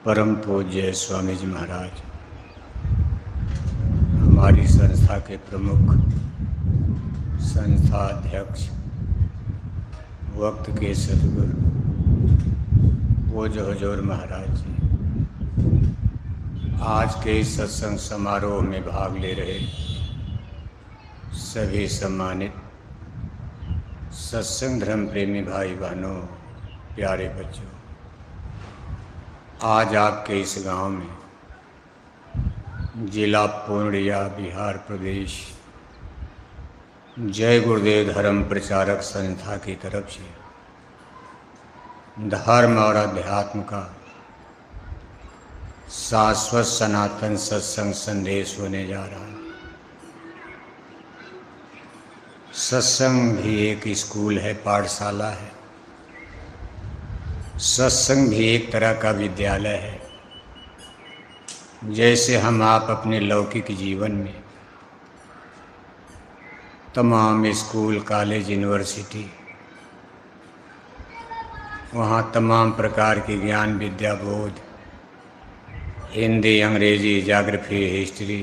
परम पूज्य स्वामी जी महाराज, हमारी संस्था के प्रमुख, संस्था अध्यक्ष, वक्त के सदगुरु पूज्य हुजूर महाराज जी, आज के इस सत्संग समारोह में भाग ले रहे सभी सम्मानित सत्संग धर्म प्रेमी भाई बहनों, प्यारे बच्चों, आज आपके इस गांव में जिला पूर्णिया, बिहार प्रदेश, जय गुरुदेव धर्म प्रचारक संस्था की तरफ से धर्म और अध्यात्म का शाश्वत सनातन सत्संग संदेश होने जा रहा है। सत्संग भी एक स्कूल है, पाठशाला है। सत्संग भी एक तरह का विद्यालय है। जैसे हम आप अपने लौकिक जीवन में तमाम स्कूल, कॉलेज, यूनिवर्सिटी, वहाँ तमाम प्रकार की ज्ञान विद्या, बोध, हिंदी, अंग्रेजी, geography, history,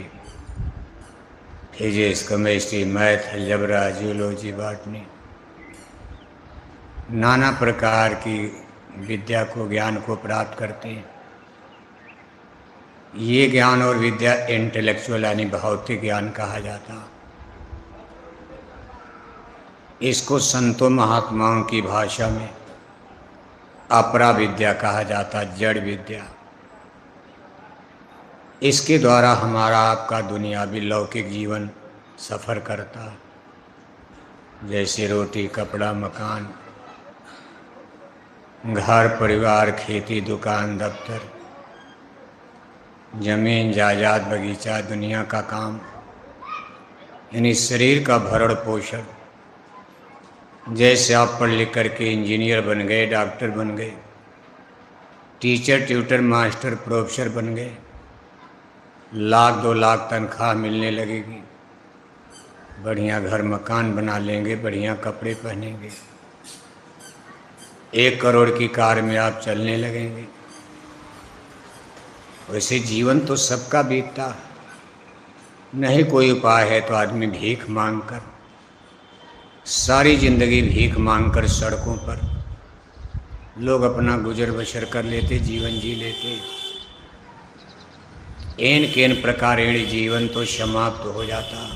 physics, chemistry, math, algebra, geology, botany, नाना प्रकार की विद्या को, ज्ञान को प्राप्त करते हैं। ये ज्ञान और विद्या इंटेलेक्चुअल यानी भौतिक ज्ञान कहा जाता। इसको संतों महात्माओं की भाषा में अपरा विद्या कहा जाता, जड़ विद्या। इसके द्वारा हमारा आपका दुनियावी लौकिक जीवन सफ़र करता, जैसे रोटी, कपड़ा, मकान, घर परिवार, खेती, दुकान, दफ्तर, जमीन जायदाद, बगीचा, दुनिया का काम, यानी शरीर का भरण पोषण। जैसे आप पढ़ लिख करके इंजीनियर बन गए, डॉक्टर बन गए, टीचर, ट्यूटर, मास्टर, प्रोफेसर बन गए, 1,00,000 2,00,000 तनख्वाह मिलने लगेगी, बढ़िया घर मकान बना लेंगे, बढ़िया कपड़े पहनेंगे, 1 करोड़ की कार में आप चलने लगेंगे। वैसे जीवन तो सबका बीतता, नहीं कोई उपाय है तो आदमी भीख मांगकर, सारी जिंदगी भीख मांगकर सड़कों पर लोग अपना गुजर बसर कर लेते, जीवन जी लेते। एन केन प्रकारेण जीवन तो समाप्त हो जाता।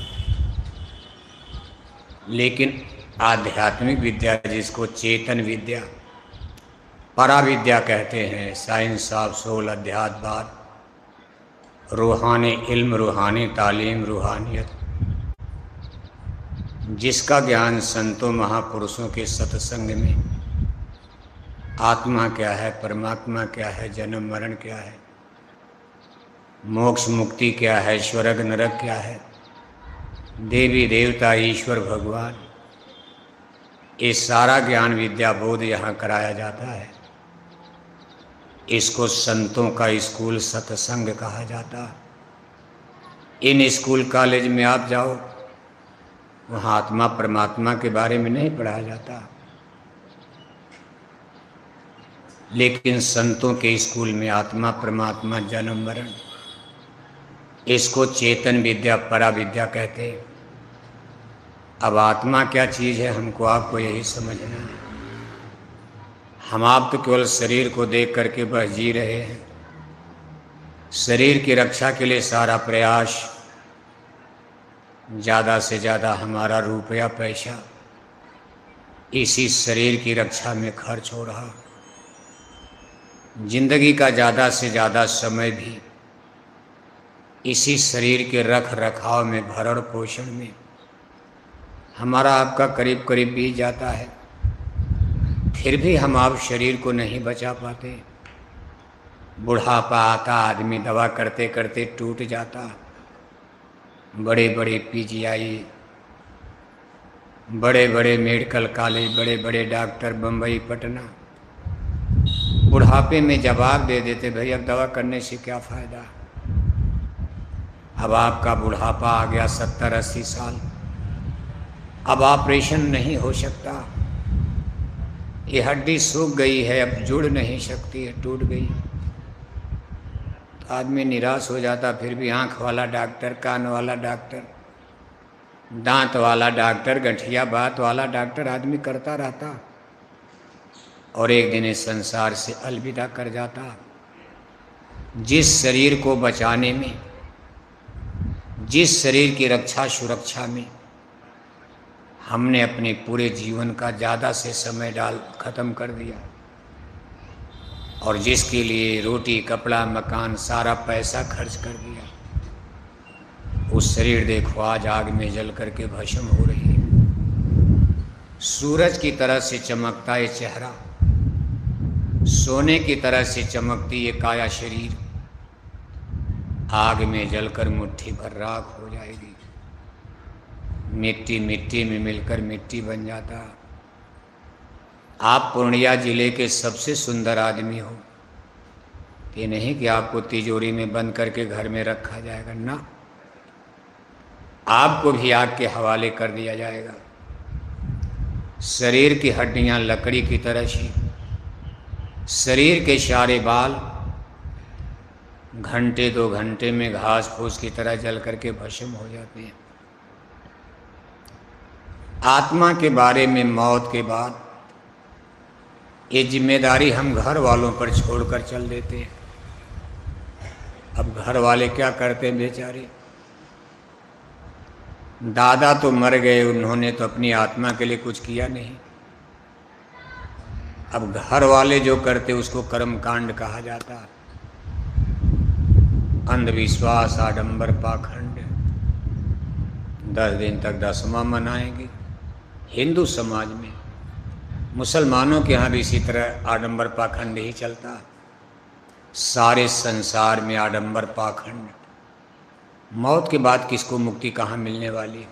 लेकिन आध्यात्मिक विद्या, जिसको चेतन विद्या, परा विद्या कहते हैं, साइंस ऑफ सोल, अध्यात्मवाद, रूहानी इल्म, रूहानी तालीम, रूहानियत, जिसका ज्ञान संतों महापुरुषों के सत्संग में आत्मा क्या है, परमात्मा क्या है, जन्म मरण क्या है, मोक्ष मुक्ति क्या है, स्वर्ग नरक क्या है, देवी देवता, ईश्वर भगवान, ये सारा ज्ञान विद्या बोध यहाँ कराया जाता है। इसको संतों का स्कूल, सत्संग कहा जाता। इन स्कूल कॉलेज में आप जाओ, वहाँ आत्मा परमात्मा के बारे में नहीं पढ़ाया जाता, लेकिन संतों के स्कूल में आत्मा परमात्मा, जन्म मरण, इसको चेतन विद्या, परा विद्या कहते हैं। अब आत्मा क्या चीज़ है, हमको आपको यही समझना है। हम आप तो केवल शरीर को देख करके बस जी रहे हैं। शरीर की रक्षा के लिए सारा प्रयास, ज़्यादा से ज़्यादा हमारा रुपया पैसा इसी शरीर की रक्षा में खर्च हो रहा। जिंदगी का ज़्यादा से ज़्यादा समय भी इसी शरीर के रख रखाव में, भरण पोषण में हमारा आपका करीब करीब बीत जाता है। फिर भी हम आप शरीर को नहीं बचा पाते। बुढ़ापा आता, आदमी दवा करते करते टूट जाता। बड़े बड़े पीजीआई, बड़े बड़े मेडिकल कॉलेज, बड़े बड़े डॉक्टर, बम्बई, पटना, बुढ़ापे में जवाब दे देते, भाई अब दवा करने से क्या फ़ायदा। अब आपका बुढ़ापा आ गया 70-80 साल, अब ऑपरेशन नहीं हो सकता, ये हड्डी सूख गई है, अब जुड़ नहीं सकती है, टूट गई। आदमी निराश हो जाता, फिर भी आँख वाला डॉक्टर, कान वाला डॉक्टर, दांत वाला डॉक्टर, गठिया बात वाला डॉक्टर आदमी करता रहता और एक दिन इस संसार से अलविदा कर जाता। जिस शरीर को बचाने में, जिस शरीर की रक्षा सुरक्षा में हमने अपने पूरे जीवन का ज़्यादा से समय डाल खत्म कर दिया और जिसके लिए रोटी कपड़ा मकान सारा पैसा खर्च कर दिया, उस शरीर देखो आज आग में जल करके भस्म हो रही है। सूरज की तरह से चमकता ये चेहरा, सोने की तरह से चमकती ये काया शरीर आग में जलकर मुट्ठी भर राख हो जाएगी। मिट्टी मिट्टी में मिलकर मिट्टी बन जाता। आप पूर्णिया जिले के सबसे सुंदर आदमी हो, ये नहीं कि आपको तिजोरी में बंद करके घर में रखा जाएगा ना, आपको भी आग के हवाले कर दिया जाएगा। शरीर की हड्डियां लकड़ी की तरह सी, शरीर के सारे बाल घंटे 2 घंटे में घास फूस की तरह जल करके भस्म हो जाते हैं। आत्मा के बारे में मौत के बाद ये जिम्मेदारी हम घर वालों पर छोड़कर चल देते हैं। अब घर वाले क्या करते हैं बेचारे, दादा तो मर गए, उन्होंने तो अपनी आत्मा के लिए कुछ किया नहीं। अब घर वाले जो करते उसको कर्म कांड कहा जाता। अंधविश्वास आडंबर पाखंड 10 दिन तक दसवां मनाएंगे हिंदू समाज में। मुसलमानों के यहाँ भी इसी तरह आडंबर पाखंड ही चलता। सारे संसार में आडंबर पाखंड। मौत के बाद किसको मुक्ति कहाँ मिलने वाली।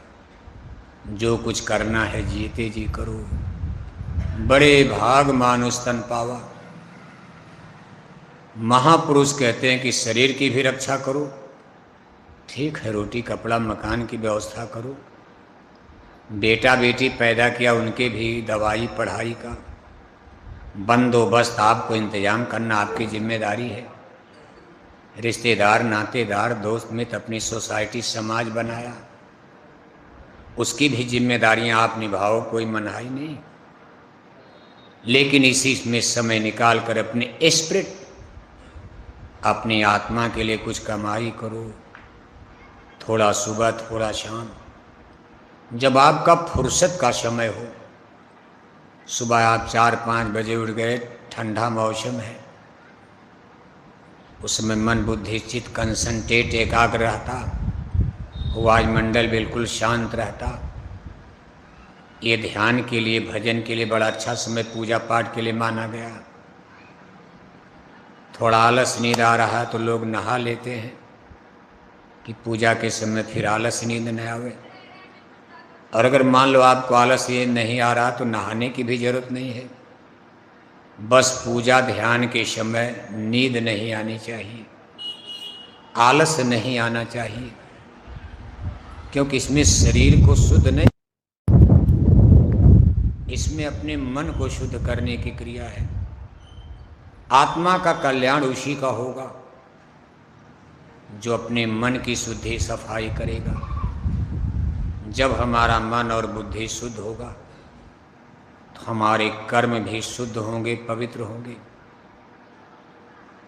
जो कुछ करना है जीते जी करो, बड़े भाग मानुष तन पावा। महापुरुष कहते हैं कि शरीर की भी रक्षा करो, ठीक है, रोटी कपड़ा मकान की व्यवस्था करो। बेटा बेटी पैदा किया, उनके भी दवाई पढ़ाई का बंदोबस्त आपको इंतजाम करना आपकी जिम्मेदारी है। रिश्तेदार नातेदार दोस्त मित्र अपनी सोसाइटी समाज बनाया, उसकी भी जिम्मेदारियां आप निभाओ, कोई मनाही नहीं। लेकिन इसी में समय निकाल कर अपने स्पिरिट, अपनी आत्मा के लिए कुछ कमाई करो, थोड़ा सुबह थोड़ा शाम। जब आपका फुर्सत का समय हो, सुबह आप 4-5 बजे उठ गए, ठंडा मौसम है, उसमें मन बुद्धि चित्त कंसंट्रेट एकाग्र रहता, वायुमंडल बिल्कुल शांत रहता। ये ध्यान के लिए भजन के लिए बड़ा अच्छा समय पूजा पाठ के लिए माना गया। थोड़ा आलस नींद आ रहा है तो लोग नहा लेते हैं कि पूजा के समय फिर आलस नींद न आवे। और अगर मान लो आपको आलस ये नहीं आ रहा तो नहाने की भी जरूरत नहीं है। बस पूजा ध्यान के समय नींद नहीं आनी चाहिए, आलस नहीं आना चाहिए, क्योंकि इसमें शरीर को शुद्ध नहीं, इसमें अपने मन को शुद्ध करने की क्रिया है। आत्मा का कल्याण उसी का होगा जो अपने मन की शुद्धि सफाई करेगा। जब हमारा मन और बुद्धि शुद्ध होगा तो हमारे कर्म भी शुद्ध होंगे, पवित्र होंगे।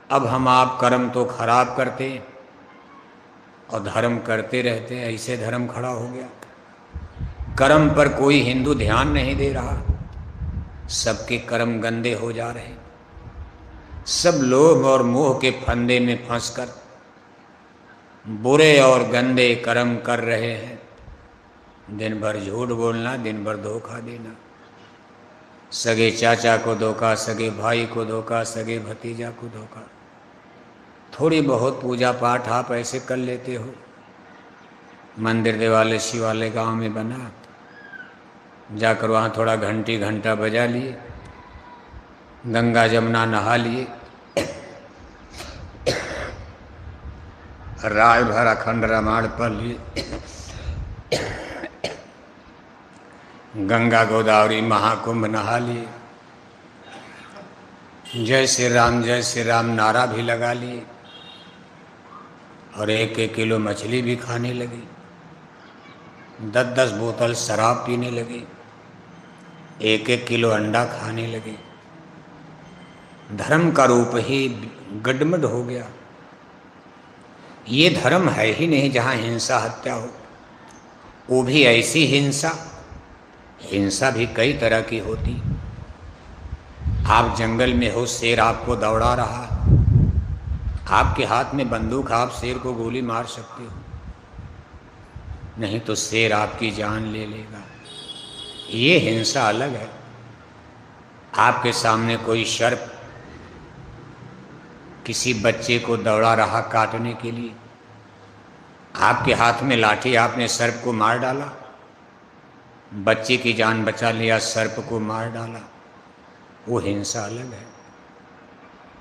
अब हम आप कर्म तो खराब करते हैं और धर्म करते रहते हैं, ऐसे धर्म खड़ा हो गया। कर्म पर कोई हिंदू ध्यान नहीं दे रहा, सबके कर्म गंदे हो जा रहे। सब लोभ और मोह के फंदे में फंसकर बुरे और गंदे कर्म कर रहे हैं। दिन भर झूठ बोलना, दिन भर धोखा देना, सगे चाचा को धोखा, सगे भाई को धोखा, सगे भतीजा को धोखा। थोड़ी बहुत पूजा पाठ आप ऐसे कर लेते हो, मंदिर देवालय शिवालय गांव में बना, जाकर वहाँ थोड़ा घंटा बजा लिए, गंगा जमुना नहा लिए, राय भर अखंड रामायण पढ़ लिए, गंगा गोदावरी महाकुंभ नहा लिए, जय श्री राम नारा भी लगा लिए। और 1-1 किलो मछली भी खाने लगे, 10-10 बोतल शराब पीने लगे, 1-1 किलो अंडा खाने लगे। धर्म का रूप ही गडमड हो गया। ये धर्म है ही नहीं जहाँ हिंसा हत्या हो। वो भी ऐसी हिंसा, हिंसा भी कई तरह की होती। आप जंगल में हो, शेर आपको दौड़ा रहा, आपके हाथ में बंदूक, आप शेर को गोली मार सकते हो, नहीं तो शेर आपकी जान ले लेगा। ये हिंसा अलग है। आपके सामने कोई सर्प किसी बच्चे को दौड़ा रहा काटने के लिए, आपके हाथ में लाठी, आपने सर्प को मार डाला, बच्चे की जान बचा लिया, सर्प को मार डाला, वो हिंसा अलग है।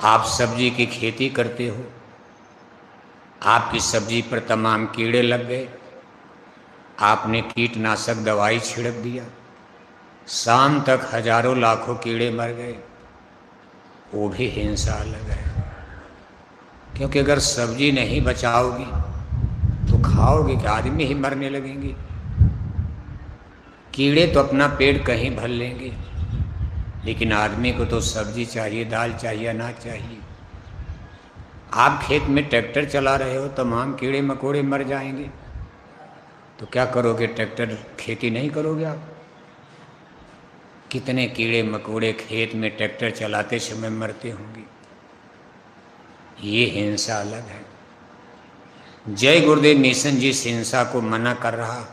आप सब्जी की खेती करते हो, आपकी सब्जी पर तमाम कीड़े लग गए, आपने कीटनाशक दवाई छिड़क दिया, शाम तक हजारों लाखों कीड़े मर गए, वो भी हिंसा अलग है। क्योंकि अगर सब्जी नहीं बचाओगी तो खाओगे कि आदमी ही मरने लगेंगे। कीड़े तो अपना पेट कहीं भर लेंगे, लेकिन आदमी को तो सब्जी चाहिए, दाल चाहिए, अनाज चाहिए। आप खेत में ट्रैक्टर चला रहे हो, तमाम कीड़े मकोड़े मर जाएंगे, तो क्या करोगे? ट्रैक्टर खेती नहीं करोगे आप। कितने कीड़े मकोड़े खेत में ट्रैक्टर चलाते समय मरते होंगे। ये हिंसा अलग है। जय गुरुदेव मिशन जिस हिंसा को मना कर रहा,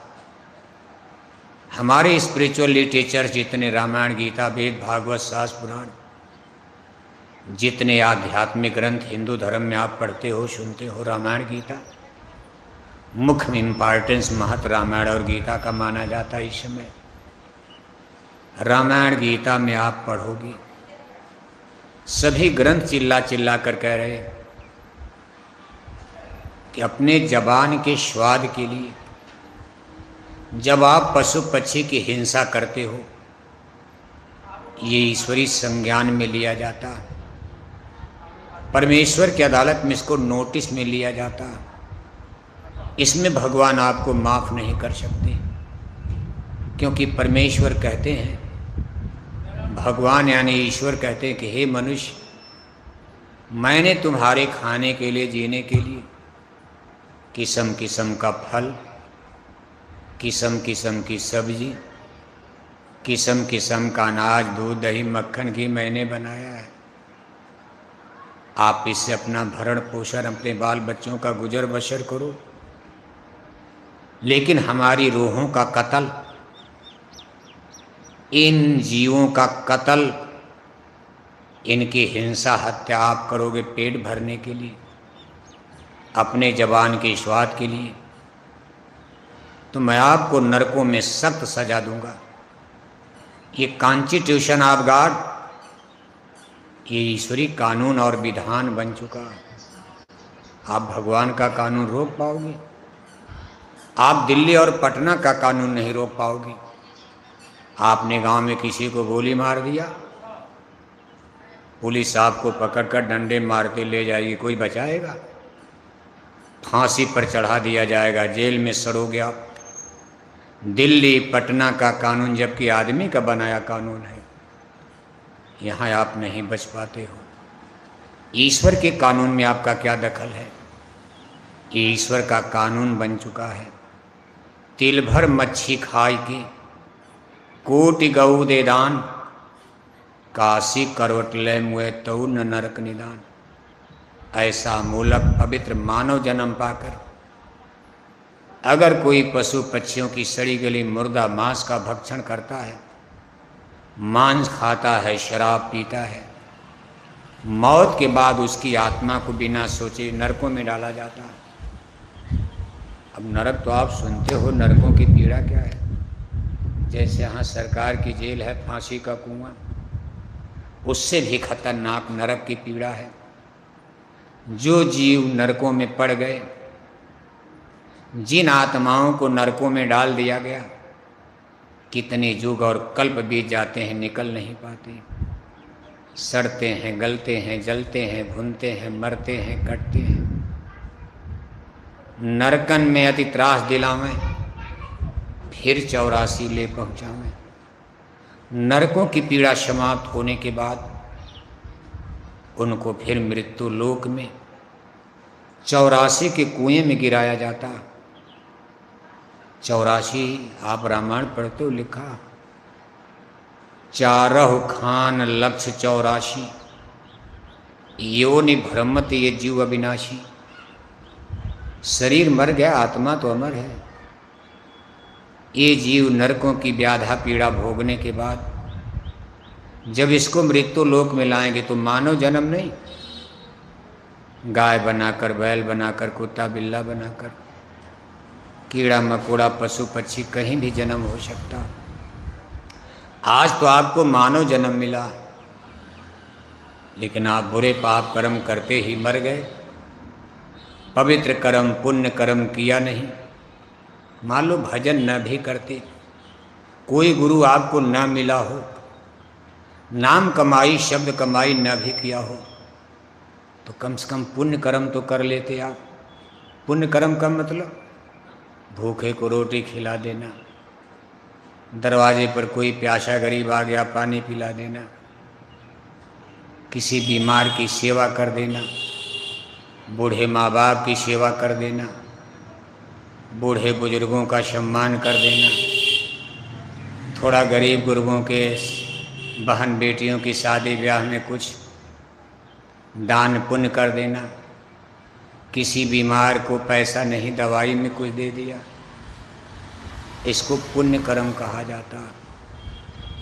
हमारे स्पिरिचुअल लिटरेचर जितने रामायण, गीता, वेद, भागवत, शास्त्र, पुराण, जितने आध्यात्मिक ग्रंथ हिंदू धर्म में आप पढ़ते हो, सुनते हो, रामायण गीता मुख्य इम्पॉर्टेंस महत्व रामायण और गीता का माना जाता है। इस समय रामायण गीता में आप पढ़ोगे, सभी ग्रंथ चिल्ला चिल्ला कर कह रहे हैं कि अपने जबान के स्वाद के लिए जब आप पशु पक्षी की हिंसा करते हो, ये ईश्वरी संज्ञान में लिया जाता, परमेश्वर की अदालत में इसको नोटिस में लिया जाता। इसमें भगवान आपको माफ नहीं कर सकते, क्योंकि परमेश्वर कहते हैं, भगवान यानी ईश्वर कहते हैं कि हे मनुष्य, मैंने तुम्हारे खाने के लिए, जीने के लिए किस्म किस्म का फल, किस्म किस्म की सब्जी, किस्म किस्म का अनाज, दूध, दही, मक्खन, घी मैंने बनाया है। आप इससे अपना भरण पोषण, अपने बाल बच्चों का गुजर बसर करो। लेकिन हमारी रूहों का कत्ल, इन जीवों का कत्ल, इनकी हिंसा हत्या आप करोगे पेट भरने के लिए, अपने जबान के स्वाद के लिए, तो मैं आपको नरकों में सख्त सजा दूंगा। ये कॉन्स्टिट्यूशन ऑफ गॉड, ये ईश्वरी कानून और विधान बन चुका। आप भगवान का कानून रोक पाओगे? आप दिल्ली और पटना का कानून नहीं रोक पाओगे। आपने गांव में किसी को गोली मार दिया, पुलिस आपको पकड़कर डंडे मारते ले जाएगी, कोई बचाएगा? फांसी पर चढ़ा दिया जाएगा, जेल में सड़ोगे आप। दिल्ली पटना का कानून जबकि आदमी का बनाया कानून है, यहाँ आप नहीं बच पाते हो। ईश्वर के कानून में आपका क्या दखल है? ये ईश्वर का कानून बन चुका है। तिल भर मच्छी खाए के कोटि गऊ दे दान, काशी करवट ले मुए तऊ न नरक निदान। ऐसा मूलक पवित्र मानव जन्म पाकर अगर कोई पशु पक्षियों की सड़ी गली मुर्दा मांस का भक्षण करता है, मांस खाता है, शराब पीता है, मौत के बाद उसकी आत्मा को बिना सोचे नरकों में डाला जाता है। अब नरक तो आप सुनते हो, नरकों की पीड़ा क्या है। जैसे यहाँ सरकार की जेल है, फांसी का कुआं, उससे भी खतरनाक नरक की पीड़ा है। जो जीव नरकों में पड़ गए, जिन आत्माओं को नरकों में डाल दिया गया, कितने युग और कल्प बीत जाते हैं, निकल नहीं पाते, सड़ते हैं, गलते हैं, जलते हैं, भुनते हैं, मरते हैं, कटते हैं। नरकन में अति त्रास दिलावें, फिर 84 ले पहुँचावें। नरकों की पीड़ा समाप्त होने के बाद उनको फिर मृत्यु लोक में 84 के कुएं में गिराया जाता। 84 आप रामायण पढ़ते हो, लिखा 4 खान लक्ष्य 84, योनि भ्रमत ये जीव अविनाशी। शरीर मर गया, आत्मा तो अमर है। ये जीव नरकों की व्याधा पीड़ा भोगने के बाद जब इसको मृत्यु लोक में लाएंगे तो मानव जन्म नहीं, गाय बनाकर, बैल बनाकर, कुत्ता बिल्ला बनाकर, कीड़ा मकोड़ा, पशु पक्षी, कहीं भी जन्म हो सकता। आज तो आपको मानव जन्म मिला, लेकिन आप बुरे पाप कर्म करते ही मर गए। पवित्र कर्म, पुण्य कर्म किया नहीं। मान लो भजन न भी करते, कोई गुरु आपको न मिला हो, नाम कमाई, शब्द कमाई न भी किया हो, तो कम से कम पुण्य कर्म तो कर लेते आप। पुण्य कर्म का मतलब भूखे को रोटी खिला देना, दरवाजे पर कोई प्यासा गरीब आ गया पानी पिला देना, किसी बीमार की सेवा कर देना, बूढ़े माँ बाप की सेवा कर देना, बूढ़े बुजुर्गों का सम्मान कर देना, थोड़ा गरीब गुरुओं के बहन बेटियों की शादी ब्याह में कुछ दान पुण्य कर देना, किसी बीमार को पैसा नहीं दवाई में कुछ दे दिया, इसको पुण्य कर्म कहा जाता।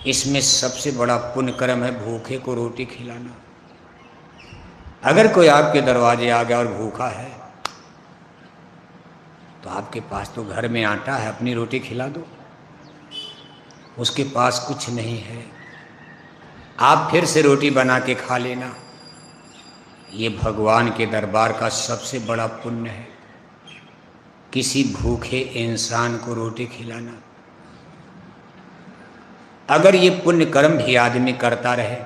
इसमें सबसे बड़ा पुण्य कर्म है भूखे को रोटी खिलाना। अगर कोई आपके दरवाजे आ गया और भूखा है तो आपके पास तो घर में आटा है, अपनी रोटी खिला दो। उसके पास कुछ नहीं है, आप फिर से रोटी बना के खा लेना। ये भगवान के दरबार का सबसे बड़ा पुण्य है, किसी भूखे इंसान को रोटी खिलाना। अगर ये पुण्य कर्म भी आदमी करता रहे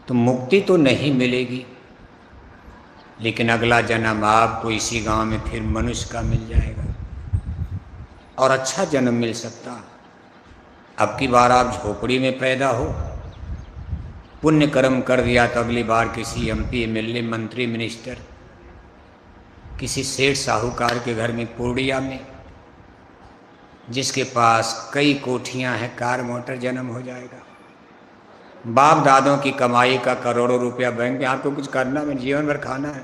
तो मुक्ति तो नहीं मिलेगी, लेकिन अगला जन्म आपको इसी गांव में फिर मनुष्य का मिल जाएगा और अच्छा जन्म मिल सकता। अब की बार आप झोपड़ी में पैदा हो, पुण्य कर्म कर दिया तो अगली बार किसी MP MLA मंत्री मिनिस्टर, किसी सेठ साहूकार के घर में पूर्णिया में, जिसके पास कई कोठियां हैं, कार मोटर, जन्म हो जाएगा। बाप दादों की कमाई का करोड़ों रुपया बैंक में, आपको कुछ करना है, जीवन भर खाना है।